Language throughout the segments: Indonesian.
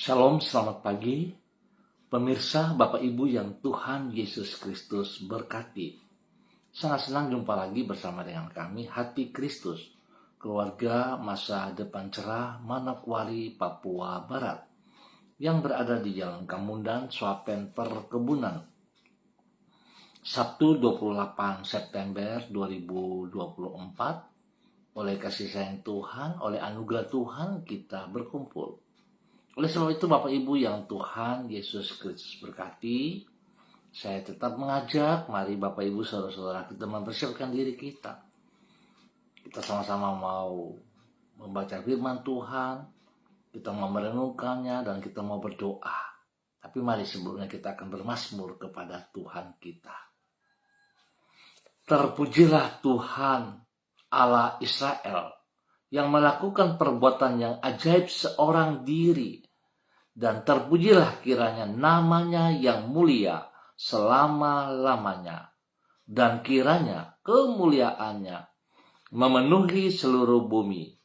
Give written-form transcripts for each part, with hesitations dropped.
Shalom, selamat pagi. Pemirsa, Bapak Ibu yang Tuhan Yesus Kristus berkati. Sangat senang jumpa lagi bersama dengan kami, Hati Kristus, keluarga masa depan cerah Manokwari, Papua Barat, yang berada di Jalan Kamundan, Swapen Perkebunan. Sabtu 28 September 2024, oleh kasih sayang Tuhan, oleh anugerah Tuhan kita berkumpul. Oleh sebab itu Bapak Ibu yang Tuhan Yesus Kristus berkati, saya tetap mengajak, mari Bapak Ibu saudara-saudara kita mempersiapkan diri kita. Kita sama-sama mau membaca firman Tuhan, kita mau merenungkannya dan kita mau berdoa. Tapi mari sebelumnya kita akan bermazmur kepada Tuhan kita. Terpujilah Tuhan Allah Israel yang melakukan perbuatan yang ajaib seorang diri. Dan terpujilah kiranya namanya yang mulia selama-lamanya. Dan kiranya kemuliaannya memenuhi seluruh bumi.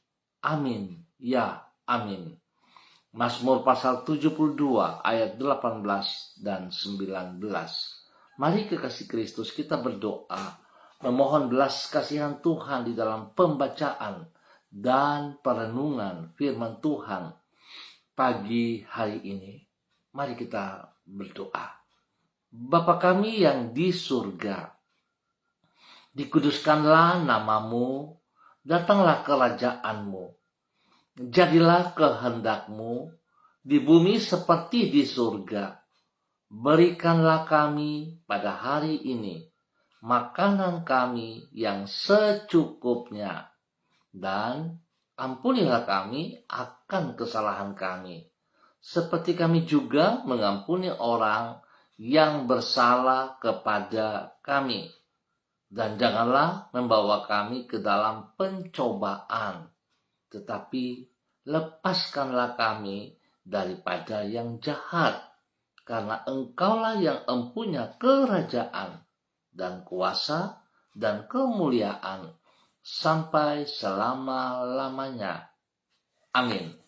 Amin. Ya, amin. Mazmur pasal 72 ayat 18 dan 19. Mari kekasih Kristus kita berdoa, memohon belas kasihan Tuhan di dalam pembacaan dan perenungan firman Tuhan pagi hari ini. Mari kita berdoa. Bapa kami yang di surga, dikuduskanlah namamu, datanglah kerajaanmu, jadilah kehendakmu di bumi seperti di surga. Berikanlah kami pada hari ini makanan kami yang secukupnya, dan ampunilah kami akan kesalahan kami, seperti kami juga mengampuni orang yang bersalah kepada kami. Dan janganlah membawa kami ke dalam pencobaan, tetapi lepaskanlah kami daripada yang jahat, karena Engkaulah yang empunya kerajaan dan kuasa dan kemuliaan sampai selama-lamanya. Amin.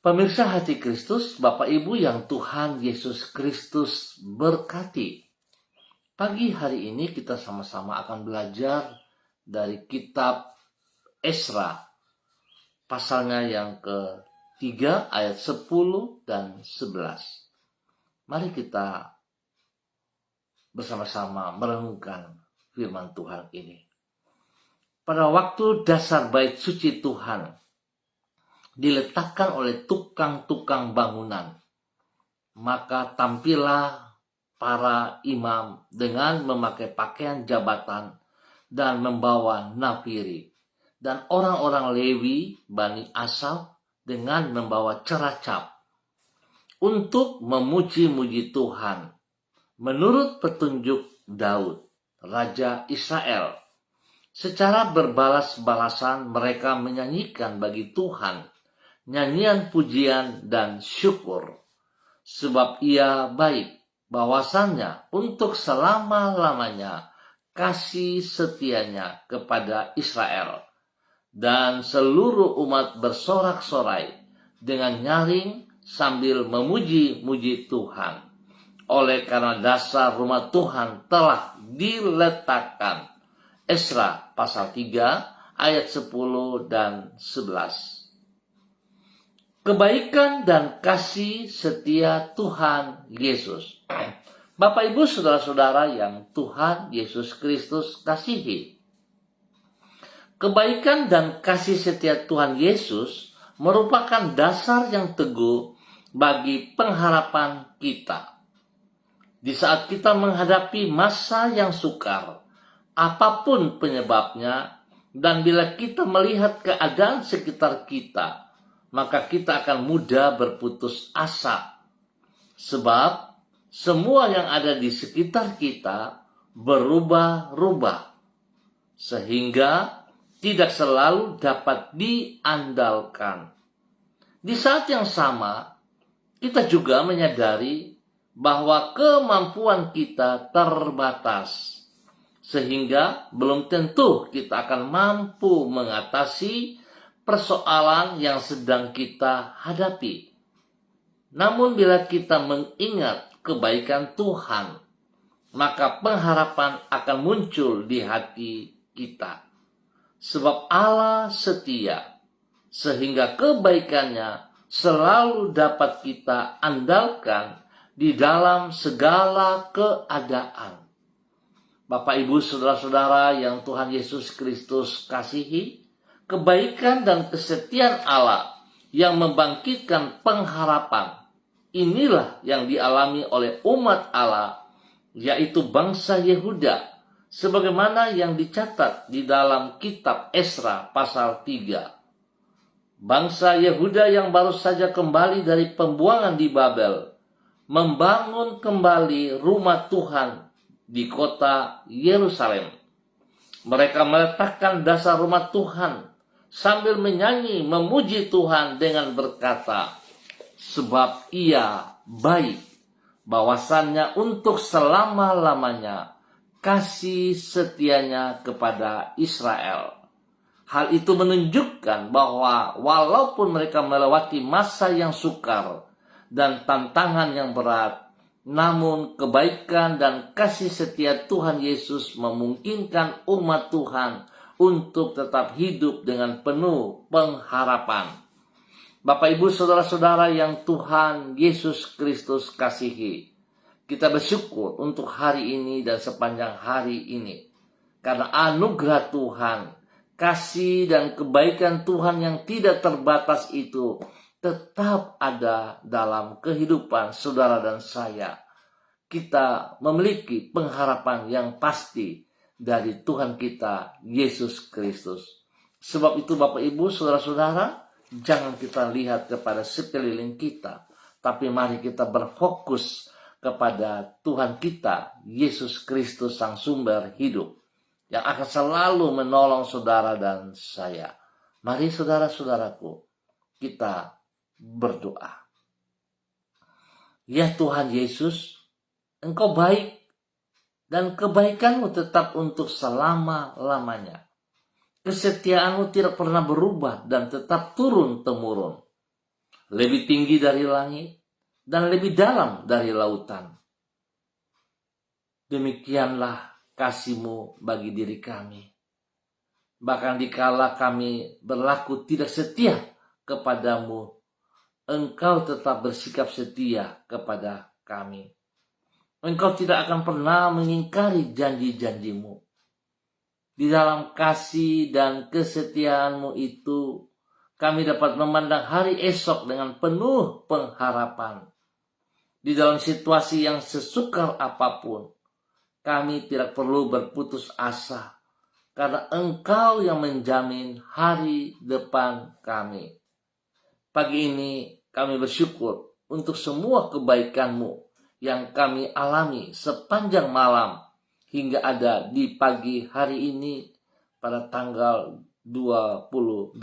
Pemirsa Hati Kristus, Bapak Ibu yang Tuhan Yesus Kristus berkati. Pagi hari ini kita sama-sama akan belajar dari kitab Esra, pasalnya yang ke-3 ayat 10 dan 11. Mari kita bersama-sama merenungkan firman Tuhan ini. Pada waktu dasar bait suci Tuhan diletakkan oleh tukang-tukang bangunan, maka tampillah para imam dengan memakai pakaian jabatan dan membawa napiri, dan orang-orang Lewi Bani Asaf dengan membawa ceracap untuk memuji-muji Tuhan menurut petunjuk Daud, Raja Israel. Secara berbalas-balasan mereka menyanyikan bagi Tuhan nyanyian pujian dan syukur, sebab Ia baik, bahwasannya untuk selama-lamanya kasih setianya kepada Israel. Dan seluruh umat bersorak-sorai dengan nyaring sambil memuji-muji Tuhan, oleh karena dasar rumah Tuhan telah diletakkan. Esra pasal 3 ayat 10 dan 11. Kebaikan dan kasih setia Tuhan Yesus. Bapak Ibu saudara-saudara yang Tuhan Yesus Kristus kasihi. Kebaikan dan kasih setia Tuhan Yesus merupakan dasar yang teguh bagi pengharapan kita. Di saat kita menghadapi masa yang sukar, apapun penyebabnya, dan bila kita melihat keadaan sekitar kita, maka kita akan mudah berputus asa. Sebab semua yang ada di sekitar kita berubah-ubah, sehingga tidak selalu dapat diandalkan. Di saat yang sama, kita juga menyadari bahwa kemampuan kita terbatas, sehingga belum tentu kita akan mampu mengatasi persoalan yang sedang kita hadapi. Namun bila kita mengingat kebaikan Tuhan, maka pengharapan akan muncul di hati kita. Sebab Allah setia, sehingga kebaikannya selalu dapat kita andalkan di dalam segala keadaan. Bapak, Ibu, Saudara-saudara yang Tuhan Yesus Kristus kasihi, kebaikan dan kesetiaan Allah yang membangkitkan pengharapan, inilah yang dialami oleh umat Allah, yaitu bangsa Yehuda, sebagaimana yang dicatat di dalam kitab Esra pasal 3. Bangsa Yehuda yang baru saja kembali dari pembuangan di Babel, membangun kembali rumah Tuhan di kota Yerusalem. Mereka meletakkan dasar rumah Tuhan sambil menyanyi memuji Tuhan dengan berkata, sebab Ia baik, bahwasannya untuk selama-lamanya kasih setianya kepada Israel. Hal itu menunjukkan bahwa walaupun mereka melewati masa yang sukar dan tantangan yang berat, namun kebaikan dan kasih setia Tuhan Yesus memungkinkan umat Tuhan untuk tetap hidup dengan penuh pengharapan. Bapak, Ibu, Saudara-saudara yang Tuhan Yesus Kristus kasihi, kita bersyukur untuk hari ini dan sepanjang hari ini, karena anugerah Tuhan, kasih dan kebaikan Tuhan yang tidak terbatas itu tetap ada dalam kehidupan saudara dan saya. Kita memiliki pengharapan yang pasti dari Tuhan kita, Yesus Kristus. Sebab itu Bapak, Ibu, Saudara-saudara, jangan kita lihat kepada sekeliling kita, tapi mari kita berfokus kepada Tuhan kita, Yesus Kristus, Sang Sumber hidup, yang akan selalu menolong saudara dan saya. Mari saudara-saudaraku, kita berdoa. Ya Tuhan Yesus, Engkau baik, dan kebaikan-Mu tetap untuk selama-lamanya. Kesetiaan-Mu tidak pernah berubah dan tetap turun-temurun. Lebih tinggi dari langit dan lebih dalam dari lautan. Demikianlah kasih-Mu bagi diri kami. Bahkan dikala kami berlaku tidak setia kepadamu, Engkau tetap bersikap setia kepada kami. Engkau tidak akan pernah mengingkari janji-janji-Mu. Di dalam kasih dan kesetiaan-Mu itu, kami dapat memandang hari esok dengan penuh pengharapan. Di dalam situasi yang sesukar apapun, kami tidak perlu berputus asa, karena Engkau yang menjamin hari depan kami. Pagi ini kami bersyukur untuk semua kebaikan-Mu yang kami alami sepanjang malam, hingga ada di pagi hari ini pada tanggal 28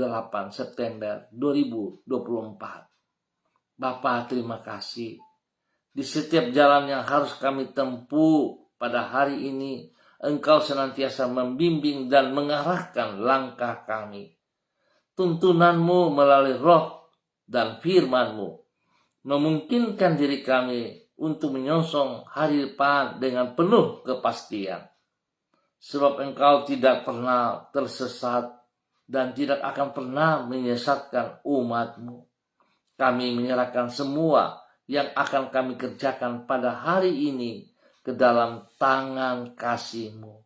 September 2024. Bapa, terima kasih. Di setiap jalan yang harus kami tempuh pada hari ini, Engkau senantiasa membimbing dan mengarahkan langkah kami. Tuntunan-Mu melalui roh dan firman-Mu memungkinkan diri kami untuk menyongsong hari depan dengan penuh kepastian. Sebab Engkau tidak pernah tersesat dan tidak akan pernah menyesatkan umat-Mu. Kami menyerahkan semua yang akan kami kerjakan pada hari ini ke dalam tangan kasih-Mu.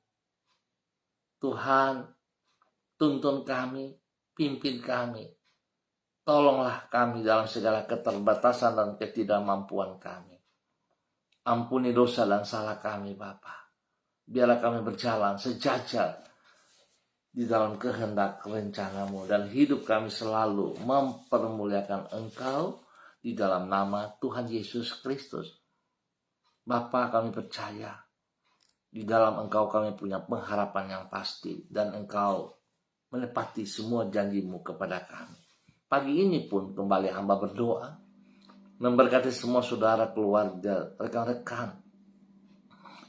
Tuhan, tuntun kami, pimpin kami. Tolonglah kami dalam segala keterbatasan dan ketidakmampuan kami. Ampuni dosa dan salah kami, Bapa. Biarlah kami berjalan sejajar di dalam kehendak rencana-Mu, dan hidup kami selalu mempermuliakan Engkau di dalam nama Tuhan Yesus Kristus. Bapa, kami percaya di dalam Engkau kami punya pengharapan yang pasti, dan Engkau menepati semua janji-Mu kepada kami. Pagi ini pun kembali hamba berdoa, memberkati semua saudara, keluarga, rekan-rekan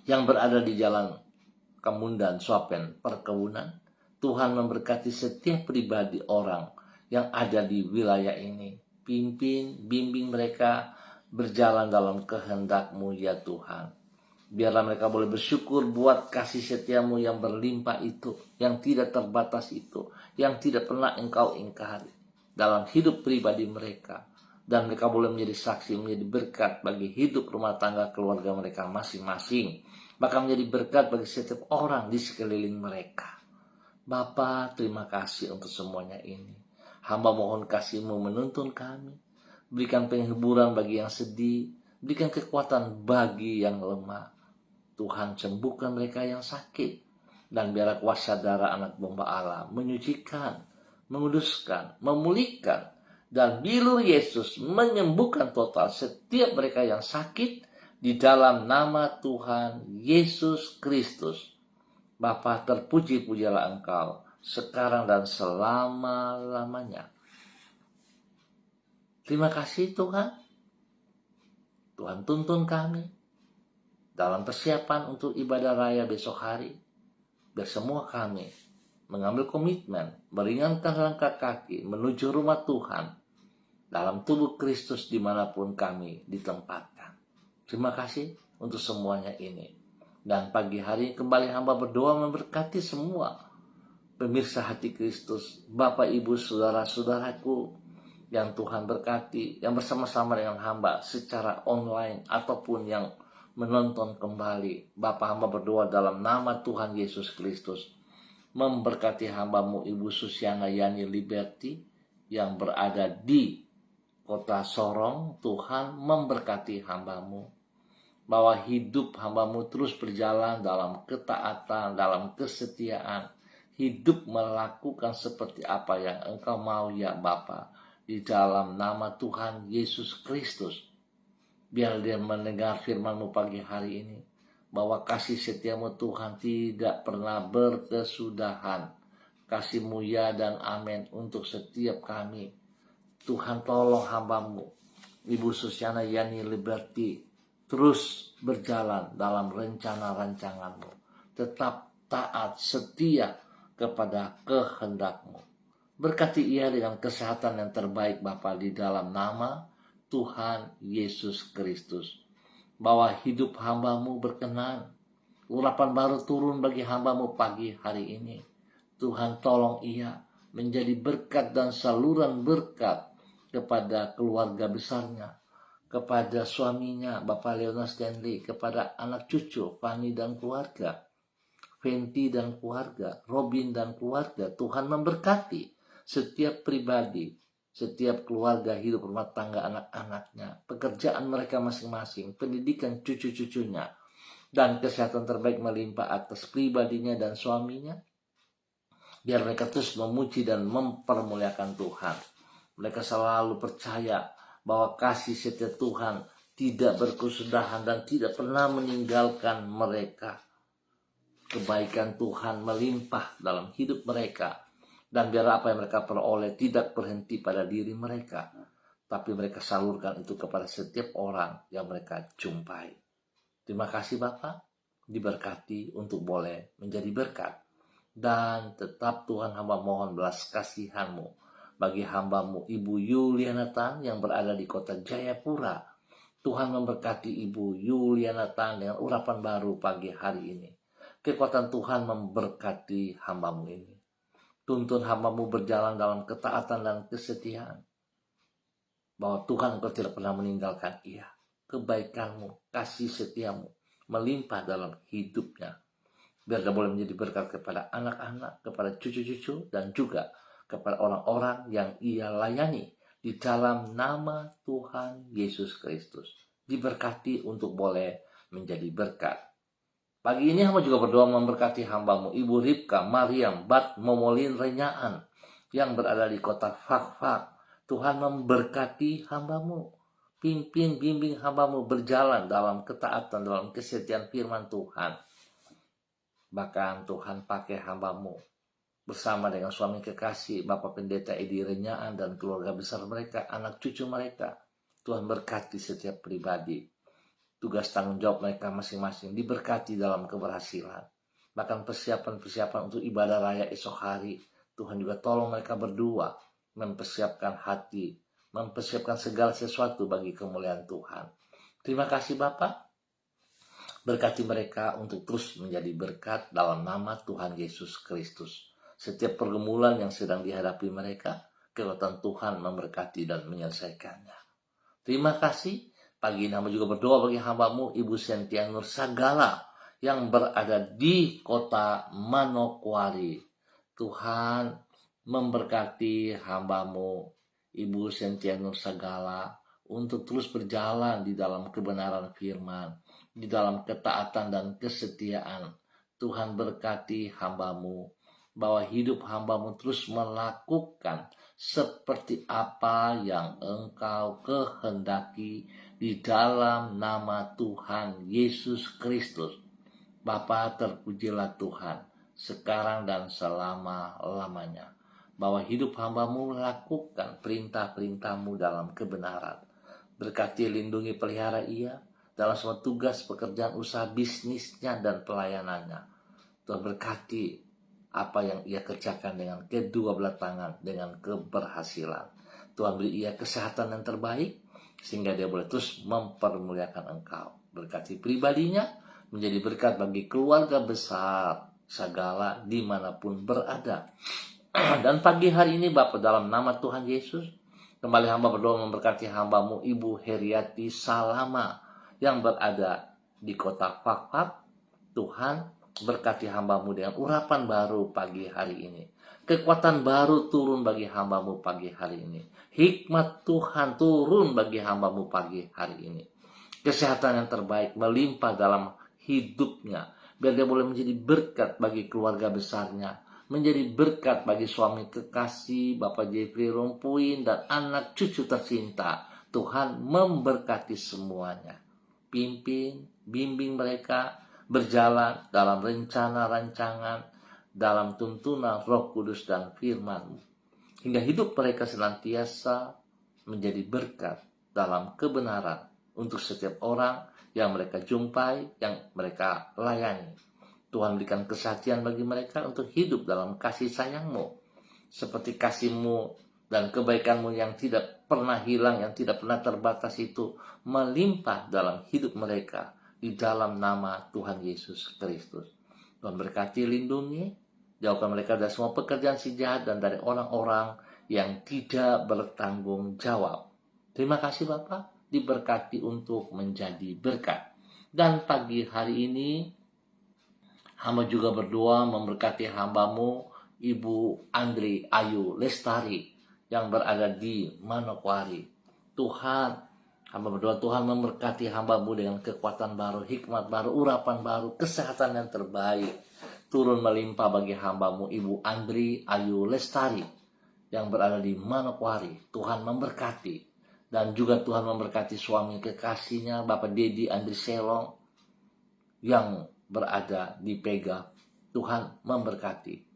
yang berada di jalan Kemundan, Swapen, perkebunan. Tuhan memberkati setiap pribadi orang yang ada di wilayah ini. Pimpin, bimbing mereka berjalan dalam kehendak-Mu ya Tuhan. Biarlah mereka boleh bersyukur buat kasih setiamu yang berlimpah itu, yang tidak terbatas itu, yang tidak pernah Engkau ingkari dalam hidup pribadi mereka. Dan mereka boleh menjadi saksi, menjadi berkat bagi hidup rumah tangga keluarga mereka masing-masing. Bahkan menjadi berkat bagi setiap orang di sekeliling mereka. Bapa, terima kasih untuk semuanya ini. Hamba mohon kasih-Mu menuntun kami. Berikan penghiburan bagi yang sedih. Berikan kekuatan bagi yang lemah. Tuhan, sembuhkan mereka yang sakit. Dan biarlah kuasa darah anak domba Allah menyucikan, menguduskan, memulihkan. Dan bilur Yesus menyembuhkan total setiap mereka yang sakit di dalam nama Tuhan Yesus Kristus. Bapa, terpuji-pujilah Engkau sekarang dan selama-lamanya. Terima kasih Tuhan. Tuhan tuntun kami dalam persiapan untuk ibadah raya besok hari. Biar semua kami mengambil komitmen, meringankan langkah kaki menuju rumah Tuhan dalam tubuh Kristus dimanapun kami ditempatkan. Terima kasih untuk semuanya ini. Dan pagi hari kembali hamba berdoa memberkati semua pemirsa hati Kristus, Bapak, Ibu, saudara-saudaraku yang Tuhan berkati, yang bersama-sama dengan hamba secara online ataupun yang menonton kembali. Bapak, hamba berdoa dalam nama Tuhan Yesus Kristus. Memberkati hamba-Mu Ibu Susiana Yani Liberty yang berada di kota Sorong. Tuhan memberkati hamba-Mu. Bahwa hidup hamba-Mu terus berjalan dalam ketaatan, dalam kesetiaan. Hidup melakukan seperti apa yang Engkau mau ya Bapa. Di dalam nama Tuhan Yesus Kristus. Biar dia mendengar firman-Mu pagi hari ini. Bahwa kasih setiamu Tuhan tidak pernah berkesudahan. Kasih-Mu ya dan amin untuk setiap kami. Tuhan tolong hamba-Mu Ibu Susiana Yani Liberty terus berjalan dalam rencana-rancangan-Mu. Tetap taat, setia kepada kehendak-Mu. Berkati ia dengan kesehatan yang terbaik Bapa di dalam nama Tuhan Yesus Kristus. Bahwa hidup hamba-Mu berkenan. Urapan baru turun bagi hamba-Mu pagi hari ini. Tuhan tolong ia menjadi berkat dan saluran berkat kepada keluarga besarnya, kepada suaminya Bapak Leona Stanley, kepada anak cucu Fanny dan keluarga, Fenty dan keluarga, Robin dan keluarga. Tuhan memberkati setiap pribadi, setiap keluarga, hidup rumah tangga anak-anaknya, pekerjaan mereka masing-masing, pendidikan cucu-cucunya, dan kesehatan terbaik melimpah atas pribadinya dan suaminya. Biar mereka terus memuji dan mempermuliakan Tuhan. Mereka selalu percaya bahwa kasih setia Tuhan tidak berkesudahan dan tidak pernah meninggalkan mereka. Kebaikan Tuhan melimpah dalam hidup mereka. Dan biar apa yang mereka peroleh tidak berhenti pada diri mereka. Tapi mereka salurkan itu kepada setiap orang yang mereka jumpai. Terima kasih Bapak. Diberkati untuk boleh menjadi berkat. Dan tetap Tuhan hamba mohon belas kasihan-Mu bagi hamba-Mu Ibu Yuliana Tan yang berada di kota Jayapura. Tuhan memberkati Ibu Yuliana Tan dengan urapan baru pagi hari ini. Kekuatan Tuhan memberkati hamba-Mu ini. Tuntun hamba-Mu berjalan dalam ketaatan dan kesetiaan. Bahwa Tuhan Engkau tidak pernah meninggalkan ia. Kebaikan-Mu, kasih setiamu melimpah dalam hidupnya. Biar dia boleh menjadi berkat kepada anak-anak, kepada cucu-cucu, dan juga kepada orang-orang yang ia layani di dalam nama Tuhan Yesus Kristus. Diberkati untuk boleh menjadi berkat. Pagi ini hamba juga berdoa memberkati hamba-Mu Ibu Ripka Mariam Bat Momolin Renyaan yang berada di kota Fakfak. Tuhan memberkati hamba-Mu. Pimpin, bimbing hamba-Mu berjalan dalam ketaatan, dalam kesetiaan firman Tuhan. Bahkan Tuhan pakai hamba-Mu bersama dengan suami kekasih Bapak Pendeta Edi Renyaan dan keluarga besar mereka, anak cucu mereka. Tuhan berkati setiap pribadi. Tugas tanggung jawab mereka masing-masing diberkati dalam keberhasilan. Bahkan persiapan-persiapan untuk ibadah raya esok hari. Tuhan juga tolong mereka berdua mempersiapkan hati, mempersiapkan segala sesuatu bagi kemuliaan Tuhan. Terima kasih Bapak. Berkati mereka untuk terus menjadi berkat dalam nama Tuhan Yesus Kristus. Setiap pergumulan yang sedang dihadapi mereka, kekuatan Tuhan memberkati dan menyelesaikannya. Terima kasih. Pagi ini hamba juga berdoa bagi hambamu Ibu Sentia Nur Sagala yang berada di kota Manokwari. Tuhan memberkati hambamu Ibu Sentia Nur Sagala untuk terus berjalan di dalam kebenaran firman, di dalam ketaatan dan kesetiaan. Tuhan berkati hambamu, bahwa hidup hambamu terus melakukan seperti apa yang engkau kehendaki di dalam nama Tuhan Yesus Kristus. Bapa, terpujilah Tuhan sekarang dan selama-lamanya, bahwa hidup hambamu melakukan perintah-perintahmu dalam kebenaran. Berkati, lindungi, pelihara ia dalam semua tugas, pekerjaan, usaha, bisnisnya, dan pelayanannya. Tuhan berkati apa yang ia kerjakan dengan kedua belah tangan, dengan keberhasilan. Tuhan beri ia kesehatan yang terbaik, sehingga dia boleh terus mempermuliakan Engkau. Berkati pribadinya, menjadi berkat bagi keluarga besar Sagala dimanapun berada. Dan pagi hari ini Bapak, dalam nama Tuhan Yesus, kembali hamba berdoa memberkati hambamu Ibu Heriati Salama yang berada di kota Fakfak. Tuhan berkati hambamu dengan urapan baru pagi hari ini. Kekuatan baru turun bagi hambamu pagi hari ini. Hikmat Tuhan turun bagi hambamu pagi hari ini. Kesehatan yang terbaik melimpah dalam hidupnya, biar dia boleh menjadi berkat bagi keluarga besarnya, menjadi berkat bagi suami kekasih Bapak Jeffrey Rompuin dan anak cucu tercinta. Tuhan memberkati semuanya. Pimpin, bimbing mereka berjalan dalam rencana rancangan, dalam tuntunan Roh Kudus dan firman-Mu, hingga hidup mereka senantiasa menjadi berkat dalam kebenaran untuk setiap orang yang mereka jumpai, yang mereka layani. Tuhan berikan kesaksian bagi mereka untuk hidup dalam kasih sayang-Mu, seperti kasih-Mu dan kebaikan-Mu yang tidak pernah hilang, yang tidak pernah terbatas itu melimpah dalam hidup mereka di dalam nama Tuhan Yesus Kristus. Tuhan berkati, lindungi, jauhkan mereka dari semua pekerjaan si jahat dan dari orang-orang yang tidak bertanggung jawab. Terima kasih Bapak, diberkati untuk menjadi berkat. Dan pagi hari ini hamba juga berdoa memberkati hambamu Ibu Andri Ayu Lestari yang berada di Manokwari. Tuhan, hamba berdoa Tuhan memberkati hambamu dengan kekuatan baru, hikmat baru, urapan baru, kesehatan yang terbaik turun melimpah bagi hambamu Ibu Andri Ayu Lestari yang berada di Manokwari. Tuhan memberkati, dan juga Tuhan memberkati suami kekasihnya Bapak Dedi Andri Selong yang berada di Pega. Tuhan memberkati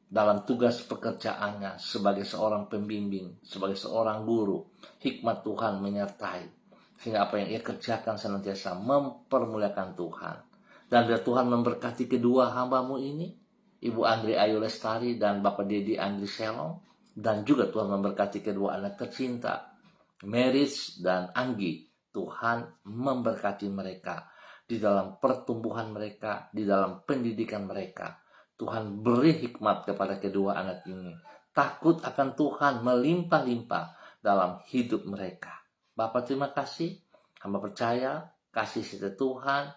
dalam tugas pekerjaannya sebagai seorang pembimbing, sebagai seorang guru. Hikmat Tuhan menyertai, sehingga apa yang ia kerjakan senantiasa mempermuliakan Tuhan. Dan biar Tuhan memberkati kedua hambamu ini, Ibu Andri Ayu Lestari dan Bapak Dedi Andri Selong. Dan juga Tuhan memberkati kedua anak tercinta, Meris dan Anggi. Tuhan memberkati mereka di dalam pertumbuhan mereka, di dalam pendidikan mereka. Tuhan beri hikmat kepada kedua anak ini. Takut akan Tuhan melimpah-limpah dalam hidup mereka. Bapak, terima kasih. Hamba percaya kasih setia Tuhan,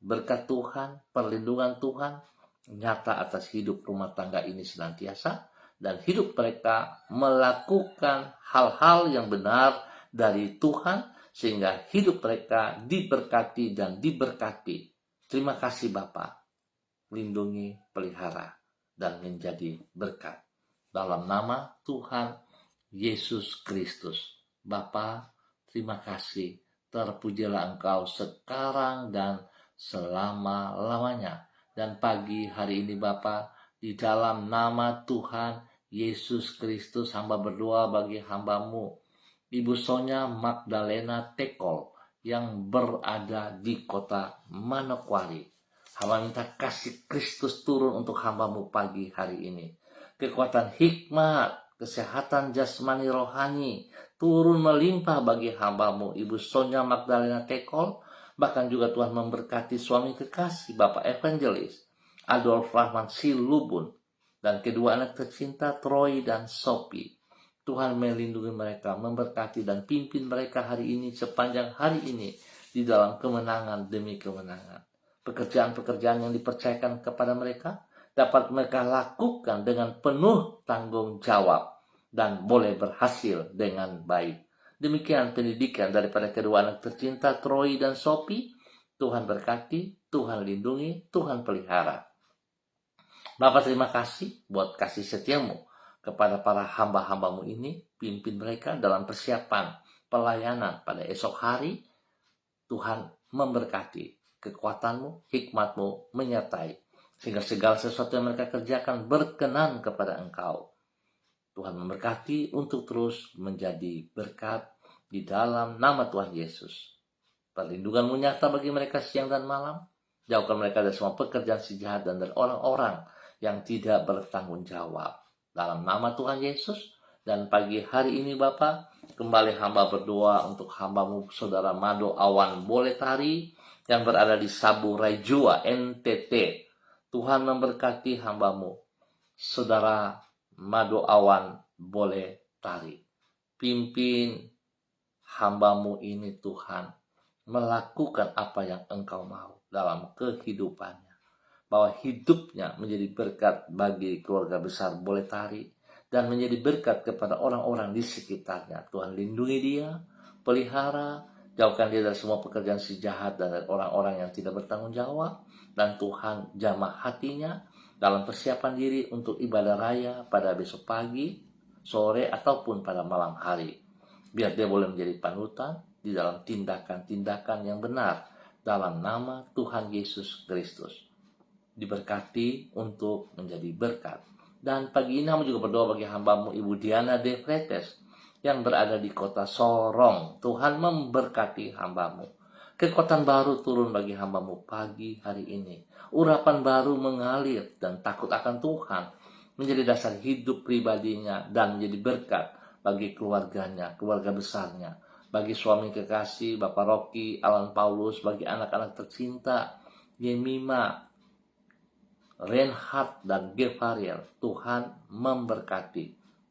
berkat Tuhan, perlindungan Tuhan nyata atas hidup rumah tangga ini senantiasa. Dan hidup mereka melakukan hal-hal yang benar dari Tuhan, sehingga hidup mereka diberkati dan diberkati. Terima kasih Bapak. Lindungi, pelihara, dan menjadi berkat. Dalam nama Tuhan Yesus Kristus. Bapa, terima kasih. Terpujilah Engkau sekarang dan selama-lamanya. Dan pagi hari ini Bapa, di dalam nama Tuhan Yesus Kristus, hamba berdoa bagi hambamu Ibu Sonya Magdalena Tekol yang berada di kota Manokwari. Hamba minta kasih Kristus turun untuk hambamu pagi hari ini. Kekuatan hikmat, kesehatan jasmani rohani turun melimpah bagi hamba-Mu Ibu Sonia Magdalena Tekol. Bahkan juga Tuhan memberkati suami kekasih Bapak Evangelis Adolf Rahman Silubun dan kedua anak tercinta Troy dan Sophie. Tuhan melindungi mereka, memberkati dan pimpin mereka hari ini sepanjang hari ini di dalam kemenangan demi kemenangan. Pekerjaan-pekerjaan yang dipercayakan kepada mereka dapat mereka lakukan dengan penuh tanggung jawab dan boleh berhasil dengan baik. Demikian pendidikan daripada kedua anak tercinta Troy dan Sophie. Tuhan berkati, Tuhan lindungi, Tuhan pelihara. Bapak terima kasih buat kasih setiamu kepada para hamba-hamba-Mu ini. Pimpin mereka dalam persiapan pelayanan pada esok hari. Tuhan memberkati, kekuatan-Mu, hikmat-Mu menyertai, sehingga segala sesuatu yang mereka kerjakan berkenan kepada Engkau. Tuhan memberkati untuk terus menjadi berkat di dalam nama Tuhan Yesus. Perlindungan-Mu nyata bagi mereka siang dan malam. Jauhkan mereka dari semua pekerjaan si jahat dan dari orang-orang yang tidak bertanggung jawab. Dalam nama Tuhan Yesus. Dan pagi hari ini Bapa, kembali hamba berdoa untuk hamba-Mu Saudara Mado Awan Boletari yang berada di Sabu Raijua, NTT. Tuhan memberkati hamba-Mu Saudara Mado Awan Boletari. Pimpin hamba-Mu ini Tuhan melakukan apa yang Engkau mau dalam kehidupannya. Bahwa hidupnya menjadi berkat bagi keluarga besar Boletari dan menjadi berkat kepada orang-orang di sekitarnya. Tuhan lindungi dia, pelihara, jauhkan dia dari semua pekerjaan si jahat dan dari orang-orang yang tidak bertanggung jawab. Dan Tuhan jamah hatinya dalam persiapan diri untuk ibadah raya pada besok pagi, sore, ataupun pada malam hari. Biar dia boleh menjadi panutan di dalam tindakan-tindakan yang benar dalam nama Tuhan Yesus Kristus. Diberkati untuk menjadi berkat. Dan pagi ini kami juga berdoa bagi hamba-Mu Ibu Diana De Fretes yang berada di kota Sorong. Tuhan memberkati hamba-Mu. Kekuatan baru turun bagi hamba-Mu pagi hari ini. Urapan baru mengalir dan takut akan Tuhan menjadi dasar hidup pribadinya dan menjadi berkat bagi keluarganya, keluarga besarnya. Bagi suami kekasih Bapak Rocky, Alan Paulus, bagi anak-anak tercinta Yemima, Reinhard dan Gevariel. Tuhan memberkati,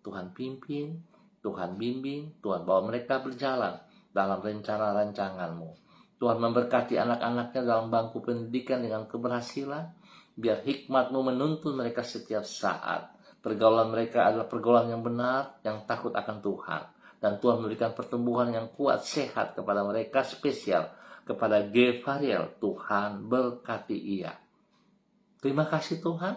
Tuhan pimpin, Tuhan bimbing, Tuhan bawa mereka berjalan dalam rencana rancangan-Mu. Tuhan memberkati anak-anaknya dalam bangku pendidikan dengan keberhasilan. Biar hikmat-Mu menuntun mereka setiap saat. Pergaulan mereka adalah pergaulan yang benar, yang takut akan Tuhan. Dan Tuhan memberikan pertumbuhan yang kuat, sehat kepada mereka, spesial kepada Gevariel. Tuhan berkati ia. Terima kasih Tuhan.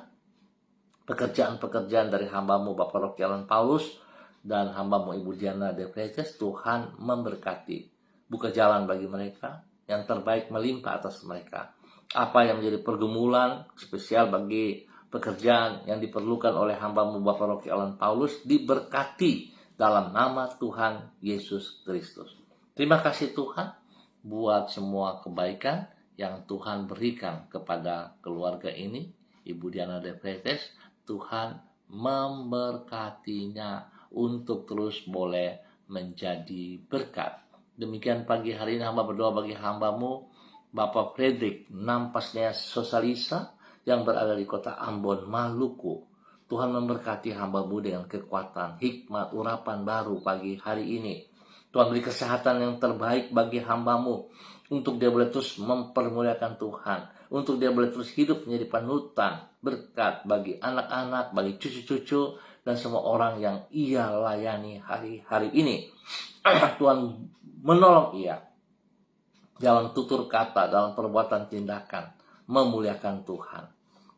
Pekerjaan-pekerjaan dari hamba-Mu Bapak Rocky Alan Paulus dan hamba-Mu Ibu Diana De Fretes, Tuhan memberkati. Buka jalan bagi mereka, yang terbaik melimpah atas mereka. Apa yang menjadi pergumulan spesial bagi pekerjaan yang diperlukan oleh hamba-Mu Bapak Rocky Alan Paulus diberkati dalam nama Tuhan Yesus Kristus. Terima kasih Tuhan buat semua kebaikan yang Tuhan berikan kepada keluarga ini, Ibu Diana De Fretes. Tuhan memberkatinya untuk terus boleh menjadi berkat. Demikian pagi hari ini hamba berdoa bagi hamba-Mu Bapak Frederick Nampasnya Sosalisa yang berada di kota Ambon, Maluku. Tuhan memberkati hamba-Mu dengan kekuatan, hikmat, urapan baru pagi hari ini. Tuhan beri kesehatan yang terbaik bagi hamba-Mu untuk dia boleh terus mempermuliakan Tuhan, untuk dia boleh terus hidup menjadi panutan, berkat bagi anak-anak, bagi cucu-cucu, dan semua orang yang ia layani hari-hari ini. Tuhan menolong ia dalam tutur kata, dalam perbuatan tindakan, memuliakan Tuhan.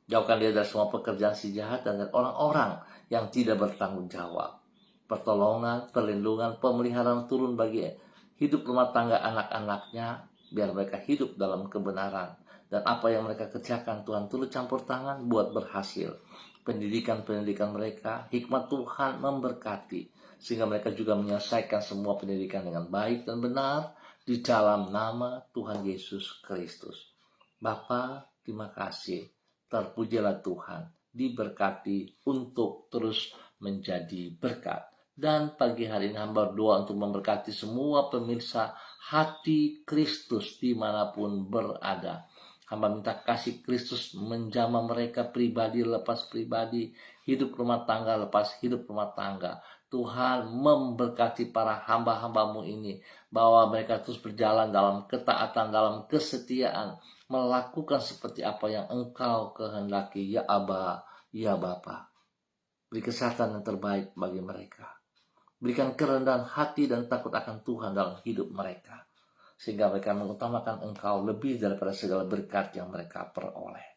Jauhkan dia dari semua pekerjaan si jahat dan dari orang-orang yang tidak bertanggung jawab. Pertolongan, perlindungan, pemeliharaan turun bagi hidup rumah tangga anak-anaknya, biar mereka hidup dalam kebenaran. Dan apa yang mereka kerjakan, Tuhan turut campur tangan buat berhasil. Pendidikan-pendidikan mereka, hikmat Tuhan memberkati, sehingga mereka juga menyelesaikan semua pendidikan dengan baik dan benar di dalam nama Tuhan Yesus Kristus. Bapa, terima kasih. Terpujilah Tuhan, diberkati untuk terus menjadi berkat. Dan pagi hari ini hamba berdoa untuk memberkati semua pemirsa Hati Kristus dimanapun berada. Hamba minta kasih Kristus menjamah mereka pribadi lepas pribadi, hidup rumah tangga lepas hidup rumah tangga. Tuhan memberkati para hamba-hambamu ini, bahwa mereka terus berjalan dalam ketaatan, dalam kesetiaan, melakukan seperti apa yang Engkau kehendaki. Ya Aba, ya Bapa, beri kesehatan yang terbaik bagi mereka. Berikan kerendahan hati dan takut akan Tuhan dalam hidup mereka, sehingga mereka mengutamakan Engkau lebih daripada segala berkat yang mereka peroleh.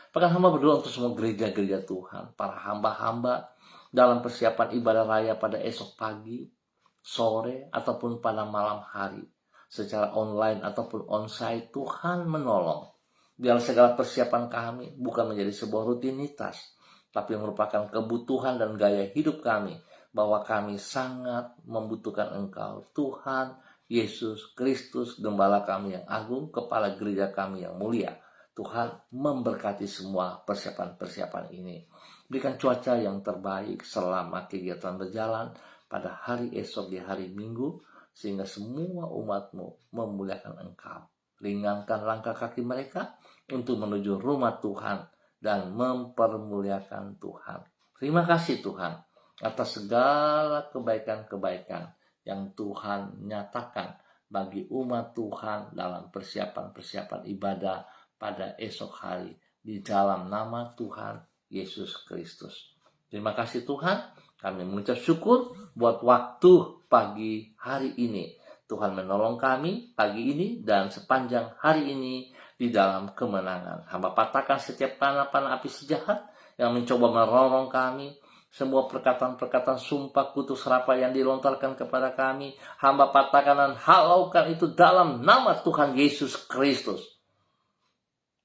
Bahkan hamba berdoa untuk semua gereja-gereja Tuhan, para hamba-hamba dalam persiapan ibadah raya pada esok pagi, sore, ataupun pada malam hari, secara online ataupun onsite. Tuhan menolong. Biar segala persiapan kami bukan menjadi sebuah rutinitas, tapi merupakan kebutuhan dan gaya hidup kami, bahwa kami sangat membutuhkan Engkau, Tuhan Yesus Kristus, Gembala kami yang agung, Kepala gereja kami yang mulia. Tuhan memberkati semua persiapan-persiapan ini. Berikan cuaca yang terbaik selama kegiatan berjalan pada hari esok di hari Minggu, sehingga semua umat-Mu memuliakan Engkau. Ringankan langkah kaki mereka untuk menuju rumah Tuhan dan mempermuliakan Tuhan. Terima kasih Tuhan atas segala kebaikan-kebaikan yang Tuhan nyatakan bagi umat Tuhan dalam persiapan-persiapan ibadah pada esok hari, di dalam nama Tuhan Yesus Kristus. Terima kasih Tuhan, kami mengucap syukur buat waktu pagi hari ini. Tuhan menolong kami pagi ini dan sepanjang hari ini di dalam kemenangan. Hamba patahkan setiap panah-panah api sejahat yang mencoba merongrong kami. Semua perkataan-perkataan sumpah kutuk serapah yang dilontarkan kepada kami, hamba patahkan dan halaukan itu dalam nama Tuhan Yesus Kristus.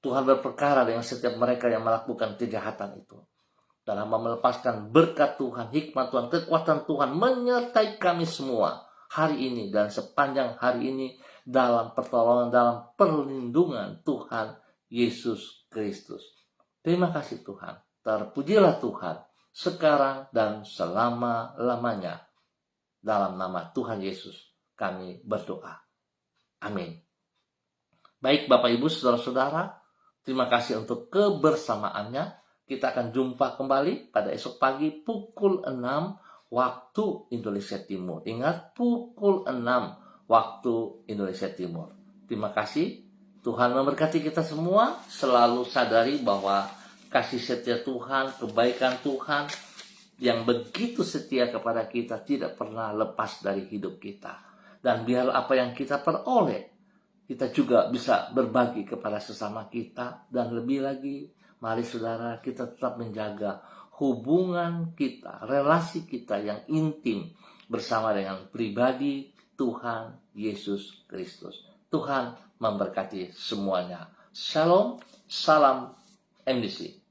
Tuhan berperkara dengan setiap mereka yang melakukan kejahatan itu. Dan hamba melepaskan berkat Tuhan, hikmat Tuhan, kekuatan Tuhan menyertai kami semua hari ini dan sepanjang hari ini, dalam pertolongan, dalam perlindungan Tuhan Yesus Kristus. Terima kasih Tuhan. Terpujilah Tuhan sekarang dan selama-lamanya. Dalam nama Tuhan Yesus kami berdoa. Amin. Baik Bapak Ibu Saudara-saudara, terima kasih untuk kebersamaannya. Kita akan jumpa kembali pada esok pagi pukul 6 waktu Indonesia Timur. Ingat, pukul 6 waktu Indonesia Timur. Terima kasih. Tuhan memberkati kita semua. Selalu sadari bahwa kasih setia Tuhan, kebaikan Tuhan yang begitu setia kepada kita tidak pernah lepas dari hidup kita. Dan biar apa yang kita peroleh, kita juga bisa berbagi kepada sesama kita. Dan lebih lagi, mari saudara, kita tetap menjaga hubungan kita, relasi kita yang intim bersama dengan pribadi Tuhan Yesus Kristus. Tuhan memberkati semuanya. Shalom, salam MDC.